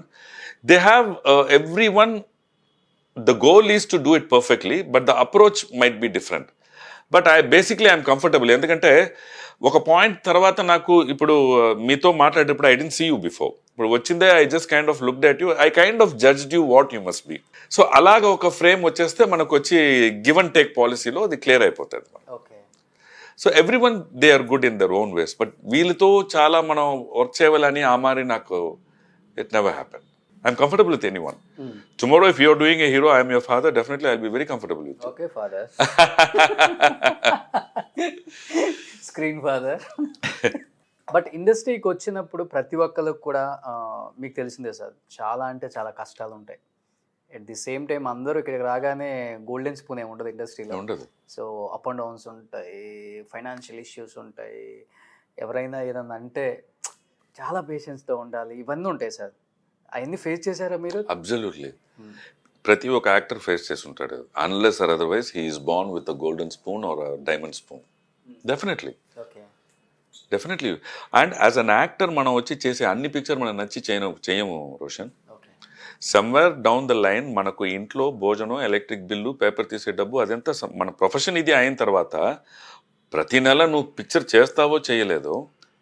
they have everyone, the goal is to do it perfectly, but the approach might be different. But I'm comfortable. ఎందుకంటే ఒక పాయింట్ తర్వాత నాకు ఇప్పుడు మీతో మాట్లాడేటప్పుడు I didn't see you before, ఇప్పుడు వచ్చిందే I just kind of looked at you, I kind of judged you what you must be. So అలాగ ఒక ఫ్రేమ్ వచ్చేస్తే మనకు వచ్చి గివ్ అండ్ టేక్ పాలసీలో అది క్లియర్ అయిపోతుంది. So every one they are good in their own ways, but వీళ్ళతో చాలా మనం వర్క్ చేయాలని ఆ మారి నాకు it never happen. I'm comfortable with any one. Tomorrow if you're doing a hero, I'm your father, definitely I will be very comfortable with. Okay father, screen father. But ఇండస్ట్రీకి వచ్చినప్పుడు ప్రతి ఒక్కరికి కూడా మీకు తెలిసిందే సార్, చాలా అంటే చాలా కష్టాలు ఉంటాయి. ఎట్ ది సేమ్ టైం అందరూ ఇక్కడికి రాగానే గోల్డెన్ స్పూన్ ఏమి ఉండదు ఇండస్ట్రీలో. ఉండదు. సో అప్ అండ్ డౌన్స్ ఉంటాయి, ఫైనాన్షియల్ ఇష్యూస్ ఉంటాయి, ఎవరైనా ఏదన్నా అంటే చాలా పేషెన్స్తో ఉండాలి, ఇవన్నీ ఉంటాయి సార్. అవన్నీ ఫేస్ చేశారా మీరు? అబ్సల్యూట్లీ. ప్రతి ఒక్క యాక్టర్ ఫేస్ చేసి ఉంటాడు. Unless or otherwise he is Born with a golden spoon or diamond spoon. Definitely definitely. And as an actor మనం వచ్చి చేసే అన్ని పిక్చర్ మనం నచ్చి చేయము Roshan. Somewhere down the line మనకు ఇంట్లో భోజనం, ఎలక్ట్రిక్ బిల్లు, పేపర్ తీసే డబ్బు, అదంతా మన ప్రొఫెషన్ ఇది అయిన తర్వాత ప్రతి నెల నువ్వు పిక్చర్ చేస్తావో చేయలేదో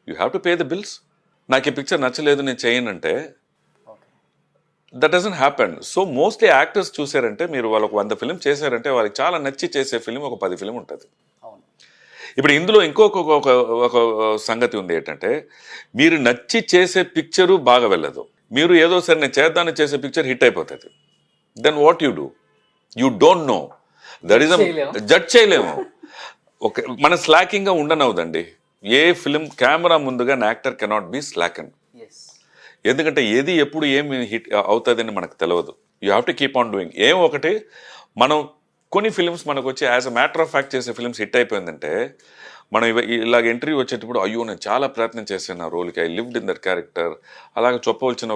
you have to pay the bills. నాకు ఈ పిక్చర్ నచ్చలేదు నేను చేయనంటే that doesn't happen. So mostly actors చూసారంటే మీరు వాళ్ళకు 100 ఫిలిం చేశారంటే వాళ్ళకి చాలా నచ్చి చేసే ఫిలిం ఒక 10 ఫిలిం ఉంటుంది. ఇప్పుడు ఇందులో ఒక సంగతి ఉంది ఏంటంటే మీరు నచ్చి చేసే పిక్చరు బాగా వెళ్ళదు. మీరు ఏదో సరే నేను చేద్దాన్ని చేసే పిక్చర్ హిట్ అయిపోతుంది. Then what you do? You don't know. That is judge చేయలేము. మన స్లాకింగ్గా ఉండనవుదండి. ఏ ఫిలిం కెమెరా ముందుగా యాక్టర్ కెనాట్ బి స్లాకెన్. ఎందుకంటే ఏది ఎప్పుడు ఏమి హిట్ అవుతుందని మనకు తెలియదు. You have to keep on doing. ఒకటి మనం కొన్ని ఫిలిమ్స్ మనకు వచ్చి as a matter of fact చేసే ఫిలిమ్స్ హిట్ అయిపోయిందంటే మనం ఇలాగ ఎంట్రీ వచ్చేటప్పుడు అయ్యో నేను చాలా ప్రయత్నం చేశాను ఆ రోల్కి, I lived in that character, అలాగ చెప్పవలసిన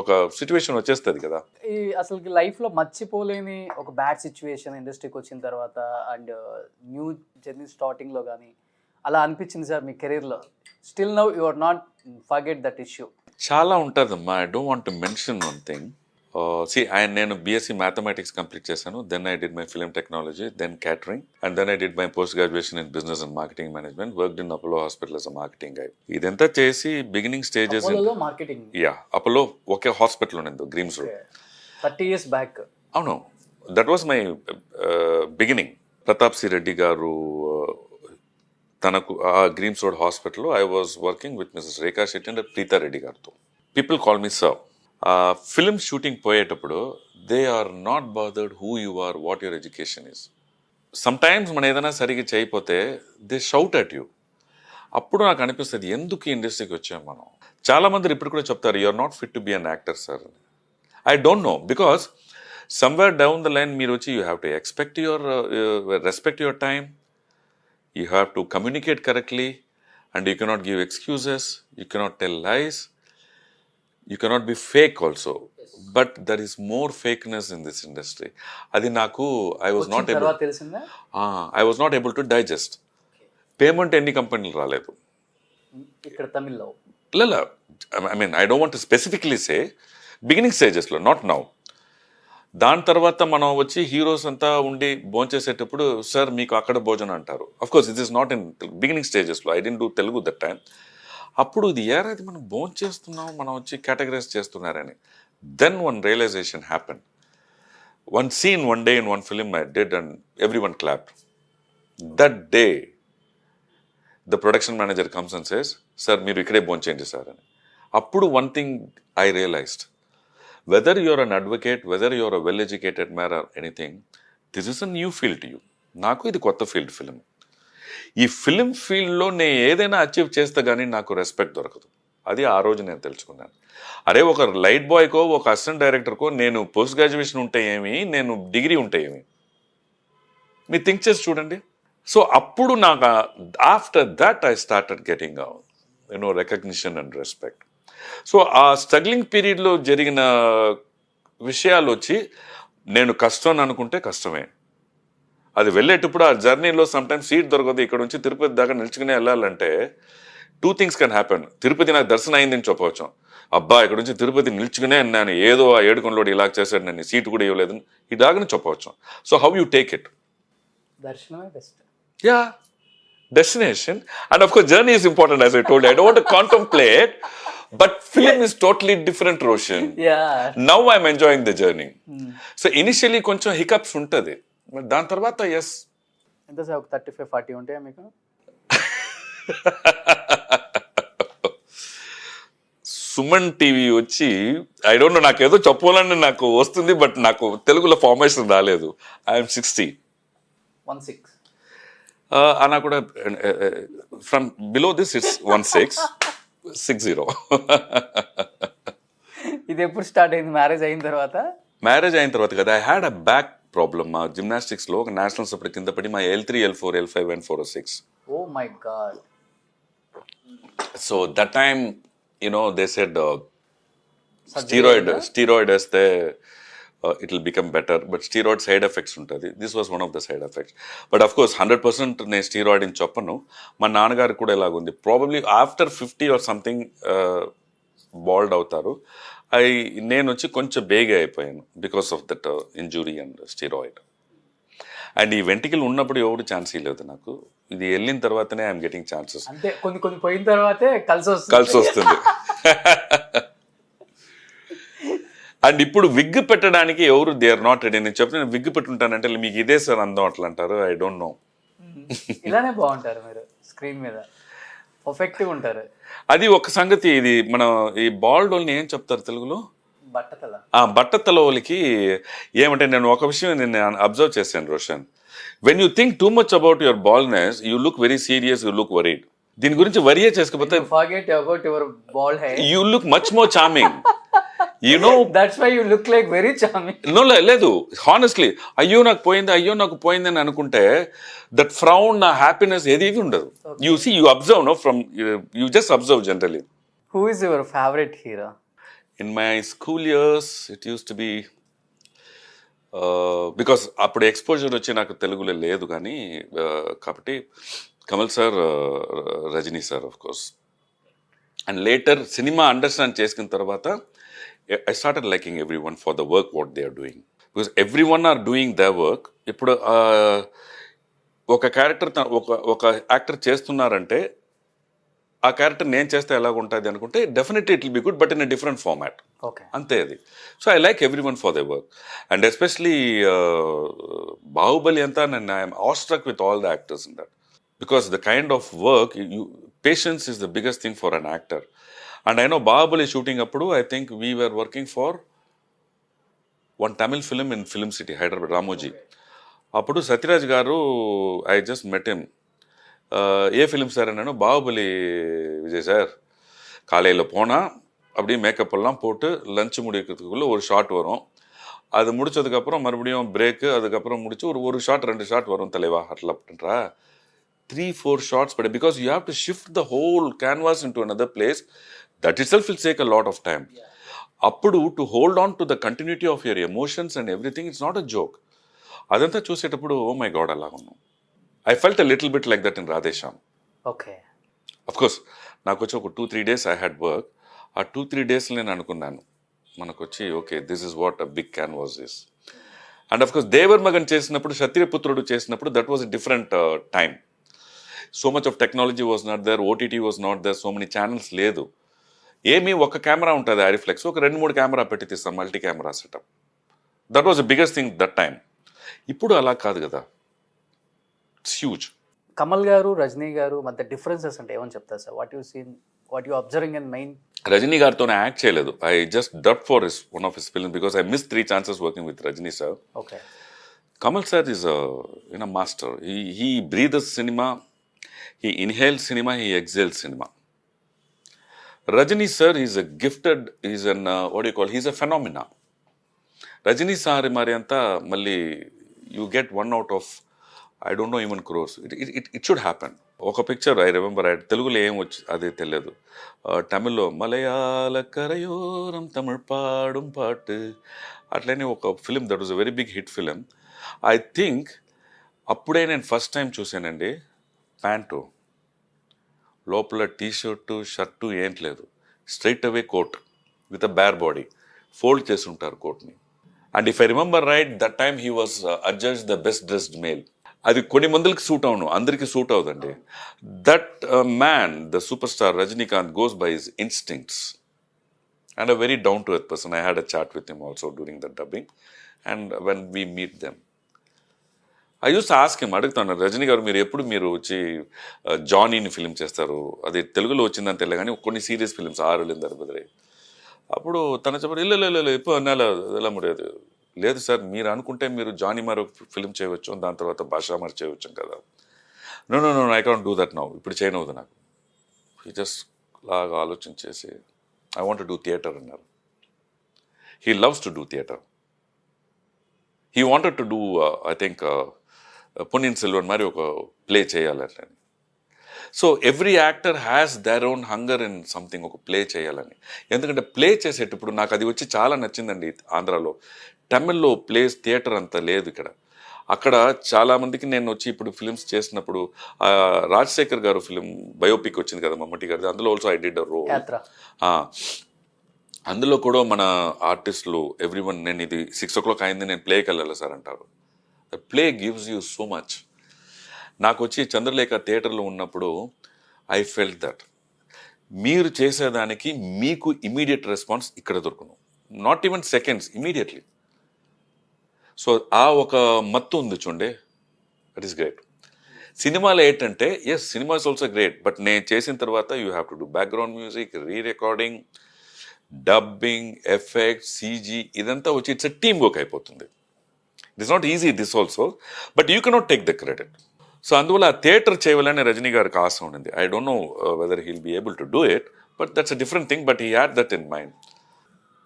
ఒక సిచ్యువేషన్ వచ్చేస్తుంది కదా. ఈ అసలు లైఫ్లో మర్చిపోలేని ఒక బ్యాడ్ సిచ్యువేషన్ ఇండస్ట్రీకి వచ్చిన తర్వాత అండ్ న్యూ జర్నీ స్టార్టింగ్లో కానీ అలా అనిపించింది సార్ మీ కెరీర్లో? Still now you are not forget that issue. చాలా ఉంటుందమ్మా. I don't want to mention one thing. నేను బీఎస్సీ మ్యాథమెటిక్స్ కంప్లీట్ చేశాను. Then I did my film technology, then catering, and then I did my post graduation in business and marketing management, worked in Apollo hospital as a marketing guy. ఇదంతా చేసి బిగినింగ్ స్టేజెస్ మార్కెటింగ్ అపోలో ఒకే హాస్పిటల్ ఉన్నది గ్రీమ్స్ రోడ్ 30 years బ్యాక్. అవును, that was my beginning. Pratap C Reddy garu తనకు ఆ గ్రీమ్స్ రోడ్ హాస్పిటల్లో I was working with Mrs Rekha Shetty and Preetha Reddy గారితో. People call me sir. Film shooting పోయేటప్పుడు they are not bothered who you are, what your education is. Sometimes మనం ఏదైనా సరిగ్గా చేయకపోతే దే షౌట్ అట్ యూ. అప్పుడు నాకు అనిపిస్తుంది ఎందుకు ఈ ఇండస్ట్రీకి వచ్చాము మనం. చాలామంది ఇప్పుడు కూడా చెప్తారు you are not fit to be an actor sir. I don't know, because somewhere down the line మీరు వచ్చి you have to respect your time, you have to communicate correctly, and you cannot give excuses, you cannot tell lies, you cannot be fake also. But there is more fakeness in this industry. Adi naku I was not able to digest. Payment any company raledu ikkada Tamil lo lala. I mean I don't want to specifically say beginning stages lo, not now. దాని తర్వాత మనం వచ్చి హీరోస్ అంతా ఉండి భోంచేసేటప్పుడు సార్ మీకు అక్కడ భోజనం అంటారు. Of course it is not in beginning స్టేజెస్లో, I didn't do Telugu that time. అప్పుడు ఇది ఏరైతే మనం భోంచేస్తున్నాం, మనం వచ్చి కేటగరైజ్ చేస్తున్నారని. Then one realisation happen. One scene one day in one film I did and everyone clapped. That day the production manager comes and says sir మీరు ఇక్కడే భోంచేయండి సార్ అని. అప్పుడు one thing I realised, whether you're an advocate, whether you're a well-educated man or anything, this is a new field to you. నాకు ఇది కొత్త ఫీల్డ్ ఫిలిం. ఈ ఫిలిం ఫీల్డ్లో నేను ఏదైనా అచీవ్ చేస్తే కానీ నాకు రెస్పెక్ట్ దొరకదు. అది ఆ రోజు నేను తెలుసుకున్నాను. అరే ఒక లైట్ బాయ్కో ఒక అసిస్టెంట్ డైరెక్టర్కో నేను పోస్ట్ గ్రాడ్యుయేషన్ ఉంటే ఏమి, నేను డిగ్రీ ఉంటే ఏమి, మీరు థింక్ చేసి చూడండి. సో అప్పుడు నాకు after that I started getting recognition and respect. So ఆ స్ట్రగ్లింగ్ పీరియడ్లో జరిగిన విషయాలు వచ్చి నేను కష్టం అనుకుంటే కష్టమే. అది వెళ్ళేటప్పుడు ఆ జర్నీలో సమ్టైమ్స్ సీట్ దొరకదు. ఇక్కడ నుంచి తిరుపతి దాకా నిల్చుకునే వెళ్ళాలంటే 2 things కెన్ హ్యాపెన్. తిరుపతి నాకు దర్శనం అయిందని చెప్పవచ్చు. అబ్బా ఇక్కడ నుంచి తిరుపతి నిల్చుకునే నేను ఏదో ఆ ఏడుకొండలోడు ఇలా చేశాడు, నేను సీట్ కూడా ఇవ్వలేదు ఇలాగని చెప్పవచ్చు. So how you take it? దర్శనమే best. Yeah, destination, and of course journey is important, as I told you. I don't want to contemplate, but film is totally different, Roshan. Yeah. Now I'm enjoying the journey. So initially కొంచెం hiccups ఉంటది, but దాని తర్వాత yes. ఎంత సార్ ఒక 35-40 ఉంటాయా మీకు? సుమన్ టీవీ వచ్చి ఐ డోంట్ నో, నాకేదో చెప్పాలని నాకు వస్తుంది, బట్ నాకు తెలుగులో ఫార్మేషన్ రాలేదు. ఐఎమ్ 60. 16. అలా కూడా ఫ్రమ్ బిలో దిస్ ఇట్స్ 1660. ఇది ఎప్పుడు స్టార్ట్ అయింది? మ్యారేజ్ అయిన తర్వాత? మ్యారేజ్ అయిన తర్వాత కదా. I had a back problem. మా జిమ్నాస్టిక్స్లో ఒక నేషనల్స్ అప్పుడు కింద పడి మా L3, L4, L5 and 406. Oh my god. So that time they said steroid వేస్తే it will become better. But steroid side effects ఉంటుంది. This was one of the side effects. But of course 100% నేను స్టీరాయిడ్ అని చెప్పను. మా నాన్నగారికి కూడా ఇలాగుంది. Probably after 50 or something bald అవుతారు. నేను వచ్చి కొంచెం బేగా అయిపోయాను because of that injury and steroid. And ఈ వెంటికలు ఉన్నప్పుడు ఎవరు ఛాన్స్ ఇవ్వలేదు నాకు. ఇది వెళ్ళిన తర్వాతనే ఐఎమ్ గెటింగ్ ఛాన్సెస్. అంటే కొన్ని పోయిన తర్వాతే కలిసి వస్తుంది. అండ్ ఇప్పుడు విగ్ పెట్టడానికి ఎవరు దే ఆర్ నాట్ రెడీ. నేను చెప్తాను విగ్ పెట్టుంటానంటే మీకు ఇదే సార్ అందం అట్లా అంటారు. I don't no. ఇలానే బాగుంటారు మీరు స్క్రీన్ మీద, పర్ఫెక్ట్గా ఉంటారు. అది ఒక సంగతి. ఇది మన ఈ బాల్డ్ వాళ్ళని ఏం చెప్తారు తెలుగులో, బట్టతల. బట్టతల వాళ్ళకి ఏమంటే, నేను ఒక విషయం నేను అబ్జర్వ్ చేశాను Roshan. When you think too much about your baldness you look very serious, you look worried. దీని గురించి వరియే చేసుకోకపోతే you look much more charming. You know, that's why you look like very charming. No, లేదు, హానెస్ట్లీ. అయ్యో నాకు పోయింది అని అనుకుంటే దట్ ఫ్రౌన్, నా హ్యాపీనెస్ ఏది ఉండదు. You see, you observe, no, from you just observe generally. Who is your favorite hero? In my school years it used to be because అప్పుడు ఎక్స్పోజర్ వచ్చి నాకు తెలుగులో లేదు కానీ కాబట్టి Kamal sir, Rajini sir of course. And later cinema understand చేసుకున్న తర్వాత I started liking everyone for the work what they are doing, because everyone are doing their work. ఇప్పుడు ఒక క్యారెక్టర్ ఒక యాక్టర్ చేస్తున్నారంటే ఆ క్యారెక్టర్ నేను చేస్తే ఎలాగ ఉంటుంది అనుకుంటే definitely it will be good, but in a different format. అంతే అది. So I like every one for the work. And especially Baahubali అంతా నేను I'm awestruck with all the actors in that, because the kind of work, patience is the biggest thing for an actor. And I know Bahubali shooting appudu, I think we were working for one Tamil film in Film City, Hyderabad, Ramoji. Appudu Satyaraj garu, I just met him. Ye film sir annanu, Bahubali Vijay sir. Kalayila pona, appadi makeup ellam potu lunch mudikkulla or shot varum. Adu mudichadukku appuram marubadiyum break, adukku appuram mudichu or shot rendu shot varum thalaiva atla appadra. 3-4 shots per day, because you have to shift the whole canvas into another place. That itself will take a lot of time. Appudu to hold on to the continuity of your emotions and everything, it's not a joke. Adantha chusetappudu, oh my god, ala unnu. I felt a little bit like that in Radhesham. Okay. Of course, nakochi oka 2-3 days I had work. Aa 2-3 days lo nenu anukunnanu, manakochi okay, this is what a big canvas is. And of course, Devar Magan chesinappudu, Kshatriyaputrudu chesinappudu, that was a different time. So much of technology was not there, OTT was not there, so many channels ledu. ఏమి ఒక కెమెరా ఉంటుంది ఐరిఫ్లెక్స్, ఒక 2-3 కెమెరా పెట్టి తీస్తాం, multi camera setup. That was the biggest thing that time. ఇప్పుడు అలా కాదు కదా, ఇట్స్ హ్యూజ్. కమల్ గారు, రజనీ గారు మధ్య డిఫరెన్సెస్ అంటే ఏమని చెప్తారు sir? What you observing in main? Rajini గారితో యాక్ట్ చేయలేదు. I just dub for one of his film because I miss 3 chances working with Rajini sir. Okay. Kamal sir is master. He breathes cinema, he inhales cinema, he exhales cinema. Rajini sir is a gifted, he's an what do you call, he's a phenomena. Rajini sir mari anta malli you get 1 out of I don't know even crores. It should happen. Oka picture I remember, I Telugu lo em vachi ade telledu, Tamil lo Malayala karayoram Tamil paadum paattu atlane oka film that was a very big hit film. I think appude నేను ఫస్ట్ టైం చూసానండి. ప్యాంటు లోపల టీషర్టు, షర్టు ఏం లేదు, స్ట్రైట్ అవే coat with a bare body, fold చేసి ఉంటారు కోట్ని. And if I remember right, that time he was adjudged the best dressed male. అది కొన్ని మందులకి సూట్ అవును, అందరికీ సూట్ అవుదండి. That man, the super star Rajinikanth, goes by his instincts and a very down to earth person. I had a chat with him also during the dubbing and when we meet them. I use to ask him, అడుగుతాను, రజనీ గారు మీరు వచ్చి జానీని ఫిలిం చేస్తారు, అది తెలుగులో వచ్చిందని తెలియదు కానీ కొన్ని సీరియస్ ఫిలిమ్స్ 6 దర్బదరే. అప్పుడు తన చెప్పారు, ఇల్లు ఇప్పుడు అన్నాలో ఎలా ముడియదు. లేదు సార్, మీరు అనుకుంటే మీరు జానీ మరి ఫిలిం చేయవచ్చు, దాని తర్వాత భాషా మరి చేయవచ్చు కదా. No I can't do that now, ఇప్పుడు చేయనవద్దు నాకు. హీ జస్ట్ లాగా ఆలోచించేసి I want to do theatre అన్నారు. He loves to do theatre. He wanted to do I think Ponniyin Selvan మరి ఒక ప్లే చేయాలని. So every actor has their own hunger in something, ఒక ప్లే చేయాలని. ఎందుకంటే ప్లే చేసేటప్పుడు నాకు అది వచ్చి చాలా నచ్చిందండి ఆంధ్రాలో. తమిళ్లో ప్లేస్ థియేటర్ అంత లేదు ఇక్కడ. అక్కడ చాలామందికి నేను వచ్చి ఇప్పుడు ఫిలిమ్స్ చేసినప్పుడు రాజశేఖర్ గారు ఫిలిం బయోపిక్ వచ్చింది కదా మమ్మటి గారిది, అందులో also I did a role. Yatra. అందులో కూడా మన ఆర్టిస్టులు ఎవ్రీవన్, నేను ఇది 6 o'clock అయింది నేను ప్లేకి వెళ్ళాలి సార్ అంటారు. Play gives you so much. నాకు వచ్చి చంద్రలేఖ థియేటర్లో ఉన్నప్పుడు ఐ ఫెల్ట్ దట్ మీరు చేసేదానికి మీకు ఇమీడియట్ రెస్పాన్స్ ఇక్కడ దొరుకును, not even seconds, immediately. So ఆ ఒక మత్తు ఉంది చూడండి, దట్ ఈస్ గ్రేట్. సినిమాలో ఏంటంటే yes cinema is also great, but నేను చేసిన తర్వాత you have to do background music, re recording, dubbing, effect, CG, ఇదంతా వచ్చి ఇట్స్ ఎ టీమ్ వర్క్ అయిపోతుంది. It is not easy this also, but you cannot take the credit. So అందువల్ల ఆ థియేటర్ చేయాలని రజనీ గారికి ఆశ ఉండింది. I don't know whether he'll be able to do it, but that's a different thing, but he had that in mind.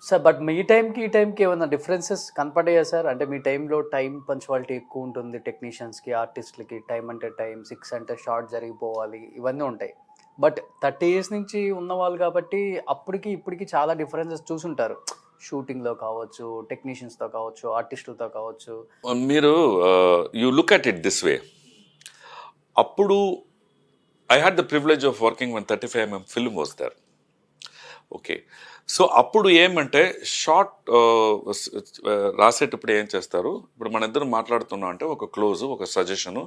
Sir but మీ టైంకి ఈ టైంకి ఏమైనా డిఫరెన్సెస్ కనపడ్డాయా సార్? అంటే మీ టైంలో టైం పంచువాలిటీ ఎక్కువ ఉంటుంది, టెక్నీషియన్స్కి, ఆర్టిస్టులకి, టైం అంటే టైం, 6 అంటే షార్ట్ జరిగిపోవాలి, ఇవన్నీ ఉంటాయి. బట్ 30 years నుంచి ఉన్నవాళ్ళు కాబట్టి అప్పటికి ఇప్పటికి చాలా డిఫరెన్సెస్ చూసుంటారు, షూటింగ్లో కావచ్చు, టెక్నీషియన్స్తో కావచ్చు, ఆర్టిస్టులతో కావచ్చు. మీరు you look at it this way. అప్పుడు I had the privilege of working one 35mm film was there. Okay, so అప్పుడు ఏమంటే షార్ట్ రాసేటప్పుడు ఏం చేస్తారు, ఇప్పుడు మన ఇద్దరు మాట్లాడుతున్నాం అంటే ఒక క్లోజు, ఒక సజెషను,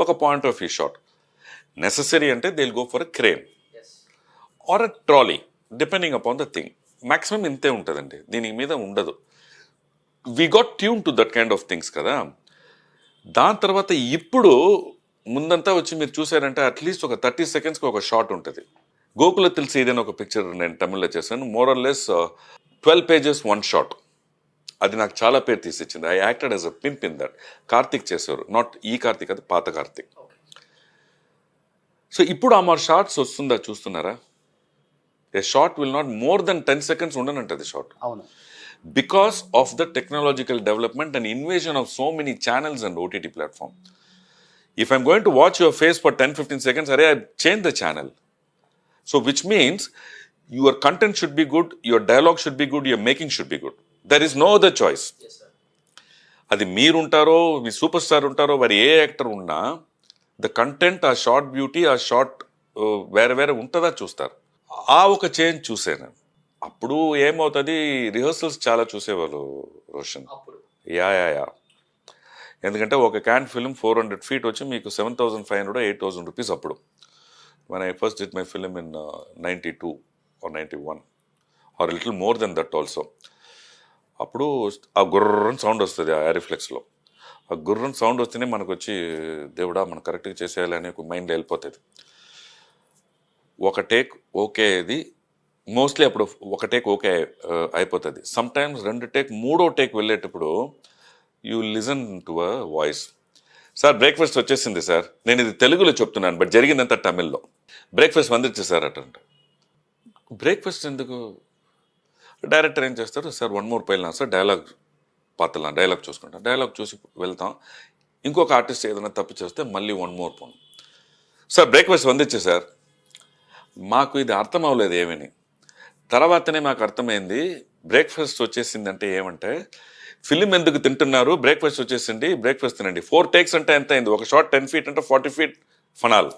ఒక point of view shot. Necessary అంటే they will go for a crane or a trolley depending upon the thing. Maximum ఇంతే ఉంటుందండి, దీని మీద ఉండదు. We got tune to that kind of things కదా. దాని తర్వాత ఇప్పుడు ముందంతా వచ్చి మీరు చూసారంటే అట్లీస్ట్ ఒక 30 secondsకి ఒక షాట్ ఉంటుంది. గోకుల తులసి ఏదైనా ఒక పిక్చర్ నేను తమిళ్లో చేశాను, more or less 12 pages 1 shot. అది నాకు చాలా పేరు తీసిచ్చింది. I acted as a pimp in that. Karthik చేసేవారు, నాట్ ఈ కార్తిక్, అది పాత కార్తిక్. సో ఇప్పుడు ఆ షార్ట్స్ వస్తుందా చూస్తున్నారా? A shot will not more than 10 seconds ఉండనంటది షార్ట్. అవును, because of the technological development and invasion of so many channels and OTT platform. If I'm going to watch your face for 10-15 seconds, I change the channel. So which means your content should be good, your dialogue should be good, your making should be good. There is no other choice. Yes, sir. అది మీరు ఉంటారో, మీ సూపర్ స్టార్ ఉంటారో, వారి ఏ యాక్టర్ ఉన్నా ద కంటెంట్, ఆ షార్ట్ బ్యూటీ, ఆ షార్ట్ వేరే వేరే ఉంటుందా చూస్తారు. ఆ ఒక చేంజ్ చూసాను. అప్పుడు ఏమవుతుంది, రిహర్సల్స్ చాలా చూసేవాళ్ళు రోషన్. యా యా యా ఎందుకంటే ఒక క్యాన్ ఫిల్మ్ 400 feet వచ్చి మీకు 7,500 8,000 rupees అప్పుడు. when I first did my film in 92 or 91 or a little more than that also. అప్పుడు ఆ గుర్రని సౌండ్ వస్తుంది ఆ ఎయిర్ఫ్లెక్స్లో. ఆ గుర్రని సౌండ్ వస్తేనే మనకు వచ్చి దేవుడా మనం కరెక్ట్గా చేసేయాలి అనే ఒక మైండ్ వెళ్ళిపోతుంది. ఒక టేక్ ఓకే, ఇది మోస్ట్లీ అప్పుడు ఒక టేక్ ఓకే అయిపోతుంది. సమ్ టైమ్స్ 2 టేక్ 3వ టేక్ వెళ్ళేటప్పుడు you listen to a voice. Sir breakfast వచ్చేసింది సార్, నేను ఇది తెలుగులో చెప్తున్నాను బట్ జరిగిందంతా తమిళ్లో. బ్రేక్ఫాస్ట్ వందించే సార్ అటంట. బ్రేక్ఫాస్ట్ ఎందుకు? డైరెక్టర్ ఏం చేస్తారు, సార్ 1 more పైన సార్ డైలాగ్ పాతలా డైలాగ్ చూసుకుంటాం, డైలాగ్ చూసి వెళ్తాం. ఇంకొక ఆర్టిస్ట్ ఏదైనా తప్పు చేస్తే మళ్ళీ 1 more పోను. సార్ బ్రేక్ఫాస్ట్ వందించే సార్. మాకు ఇది అర్థం అవ్వలేదు ఏమని. తర్వాతనే మాకు అర్థమైంది బ్రేక్ఫాస్ట్ వచ్చేసిందంటే ఏమంటే ఫిలిం ఎందుకు తింటున్నారు, బ్రేక్ఫాస్ట్ వచ్చేసింది, బ్రేక్ఫాస్ట్ తినండి. 4 takes అంటే ఎంత అయింది, ఒక షార్ట్ 10 feet అంటే 40 feet ఫనాల్.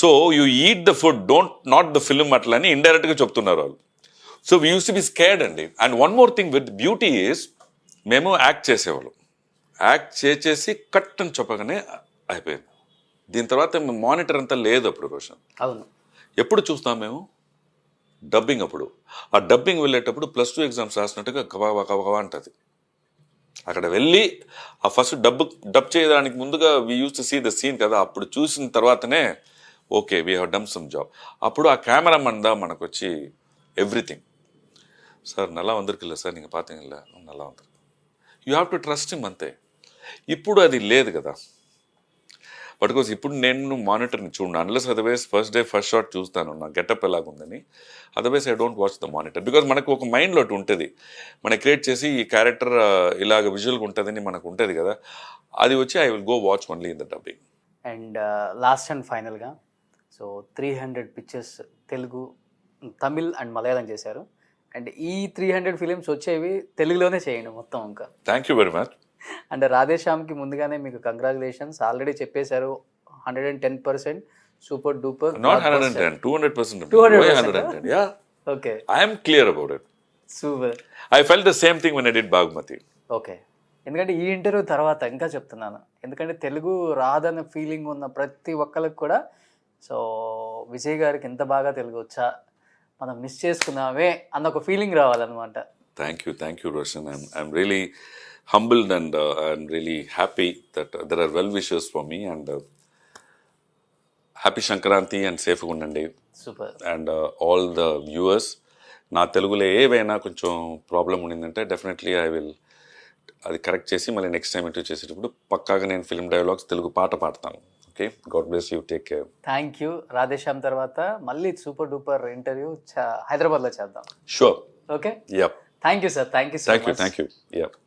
So you eat the food, not the film అట్లా అని ఇండైరెక్ట్గా చెప్తున్నారు వాళ్ళు. So we use to be scared అండి. And 1 more thing with beauty is, మేము యాక్ట్ చేసేవాళ్ళం, యాక్ట్ చేసి కట్ అని చెప్పగానే అయిపోయింది. దీని తర్వాత మానిటర్ అంతా లేదు అప్పుడు రోషన్. అవును, ఎప్పుడు చూస్తాం మేము డబ్బింగ్. అప్పుడు ఆ డబ్బింగ్ వెళ్ళేటప్పుడు +2 exams రాసినట్టుగా కవా కవా అంటుంది. అక్కడ వెళ్ళి ఆ ఫస్ట్ డబ్ చేయడానికి ముందుగా we use to see the scene కదా, అప్పుడు చూసిన తర్వాతనే okay we have done some job. అప్పుడు ఆ కెమెరామన్ దా మనకు వచ్చి ఎవ్రీథింగ్, సార్ నల్లా వందరికిల్ల సార్ நீங்கள் பார்த்தீங்கல்ல நல்லா వందరు, you have to trust him అంతే. ఇప్పుడు అది లేదు కదా. బట్ కోర్స్ ఇప్పుడు నేను మానిటర్ని చూడండి, unless otherwise first day first shot చూస్తాను నా గెటప్ ఎలాగుందని. Otherwise I don't watch the monitor. Because మనకు ఒక మైండ్లో ఒకటి ఉంటుంది, మనం క్రియేట్ చేసి ఈ క్యారెక్టర్ ఇలాగ విజువల్గా ఉంటుందని మనకు ఉంటుంది కదా, అది వచ్చి I will go watch only in the dubbing. And last and ఫైనల్గా, so 300 pictures Telugu, Tamil and Malayalam చేశారు. అండ్ ఈ 300 ఫిలిమ్స్ వచ్చేవి తెలుగులోనే చేయండి మొత్తం ఇంకా. Thank you very much. And రాధేశ్యామ్కి ముందుగానే మీకు కంగ్రాచులేషన్స్, ఆల్రెడీ చెప్పేశారు 110% super duper. Not 110, 200%. 200%. Yeah, okay, I am clear about it. Super. I felt the same thing when I did Bagmati. Okay, ఎందుకంటే ఈ ఇంటర్వ్యూ తర్వాత ఇంకా చెప్తున్నాను, ఎందుకంటే తెలుగు రాదన్న ఫీలింగ్ ఉన్న ప్రతి ఒక్కరికి కూడా సో విజయ్ గారికి ఎంత బాగా తెలుగు వచ్చా, మనం మిస్ చేసుకున్నామే అన్న ఒక ఫీలింగ్ రావాలన్నమాట. Thank you, Roshan. I'm really humbled and I'm really happy that there are well wishers for me, and happy Shankranti and safe undandi. Super. And all the viewers, నా తెలుగులో ఏవైనా కొంచెం ప్రాబ్లం ఉండిందంటే డెఫినెట్లీ ఐ విల్ అది కరెక్ట్ చేసి మళ్ళీ నెక్స్ట్ టైం ఇంటర్వ్యూ చేసేటప్పుడు పక్కాగా నేను ఫిల్మ్ డైలాగ్స్ తెలుగు పాట పాడతాను. Okay, god bless you, take care. Thank you. Radhe Shyam తర్వాత మళ్ళీ సూపర్ డూపర్ ఇంటర్వ్యూ హైదరాబాద్లో చేద్దాం. Sure. Okay, yup. Thank you sir, thank you so much. Thank you. Yup.